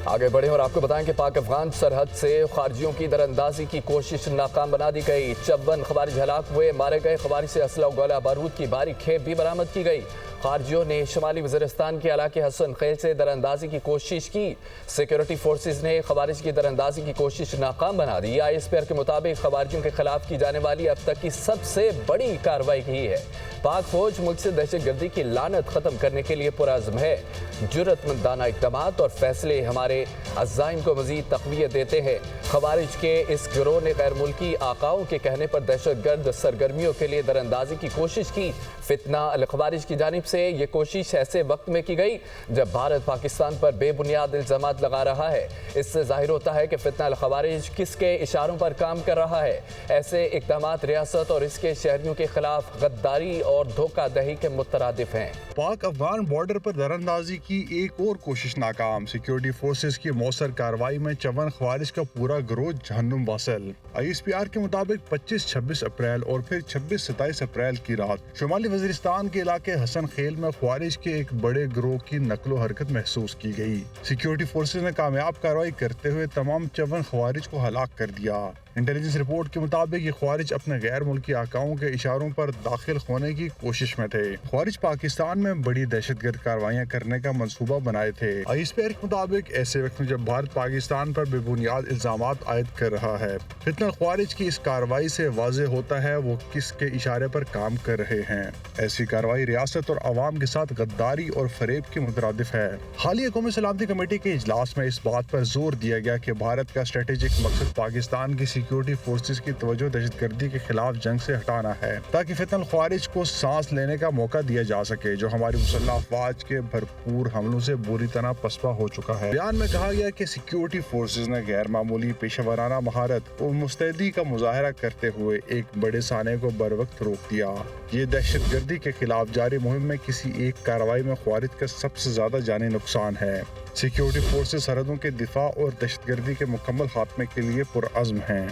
آگے بڑھیں اور آپ کو بتائیں کہ پاک افغان سرحد سے خارجیوں کی دراندازی کی کوشش ناکام بنا دی گئی۔ 54 خوارج ہلاک ہوئے، مارے گئے خوارج سے اسلحہ و گولہ بارود کی بھاری کھیپ بھی برآمد کی گئی۔ خارجیوں نے شمالی وزیرستان کے علاقے حسن خیل سے دراندازی کی کوشش کی۔ سیکیورٹی فورسز نے خوارج کی دراندازی کی کوشش ناکام بنا دی۔ ISPR کے مطابق خوارجیوں کے خلاف کی جانے والی اب تک کی سب سے بڑی کارروائی کی ہے۔ پاک فوج ملک سے دہشت گردی کی لعنت ختم کرنے کے لیے پرعزم ہے۔ جرأت مندانہ اقدامات اور فیصلے ہمارے عزائم کو مزید تقویت دیتے ہیں۔ خوارج کے اس گروہ نے غیر ملکی آقاؤں کے کہنے پر دہشت گرد سرگرمیوں کے لیے دراندازی کی کوشش کی۔ فتنہ الخوارج کی جانب سے یہ کوشش ایسے وقت میں کی گئی جب بھارت پاکستان پر بے بنیاد الزامات لگا رہا ہے۔ اس سے ظاہر ہوتا ہے کہ فتنہ الخوارج کس کے اشاروں پر کام کر رہا ہے۔ ایسے اقدامات ریاست اور اس کے شہریوں کے خلاف غداری اور دھوکہ دہی کے مترادف ہیں۔ پاک افغان بارڈر پر دراندازی کی ایک اور کوشش ناکام۔ سیکیورٹی فورسز کی مؤثر کارروائی میں 54 خوارج کا پورا گروہ جہنم واصل۔ ISPR کے مطابق 25-26 اپریل اور پھر 26-27 اپریل کی رات شمالی وزیرستان کے علاقے حسن خیل میں خوارج کے ایک بڑے گروہ کی نقل و حرکت محسوس کی گئی۔ سیکیورٹی فورسز نے کامیاب کارروائی کرتے ہوئے تمام 54 خوارج کو ہلاک کر دیا۔ انٹیلیجنس رپورٹ کے مطابق یہ خوارج اپنے غیر ملکی آقاؤں کے اشاروں پر داخل ہونے کی کوشش میں تھے۔ خوارج پاکستان میں بڑی دہشت گرد کارروائیاں کرنے کا منصوبہ بنائے تھے۔ ISPR کے مطابق ایسے وقت میں جب بھارت پاکستان پر بے بنیاد الزامات عائد کر رہا ہے، فتنہ خوارج کی اس کارروائی سے واضح ہوتا ہے وہ کس کے اشارے پر کام کر رہے ہیں۔ ایسی کارروائی ریاست اور عوام کے ساتھ غداری اور فریب کے مترادف ہے۔ حالیہ قومی سلامتی کمیٹی کے اجلاس میں اس بات پر زور دیا گیا کہ بھارت کا اسٹریٹجک مقصد پاکستان کی سیکیورٹی فورسز کی توجہ دہشت گردی کے خلاف جنگ سے ہٹانا ہے تاکہ فتنہ الخوارج کو سانس لینے کا موقع دیا جا سکے جو ہماری مسلح افواج کے بھرپور حملوں سے بری طرح پسپا ہو چکا ہے۔ بیان میں کہا گیا کہ سیکیورٹی فورسز نے غیر معمولی پیشہ ورانہ مہارت اور مستعدی کا مظاہرہ کرتے ہوئے ایک بڑے سانحے کو بروقت روک دیا۔ یہ دہشت گردی کے خلاف جاری مہم میں کسی ایک کارروائی میں خوارج کا سب سے زیادہ جانی نقصان ہے۔ سیکیورٹی فورسز سرحدوں کے دفاع اور دہشت گردی کے مکمل خاتمے کے لیے پرعزم ہیں۔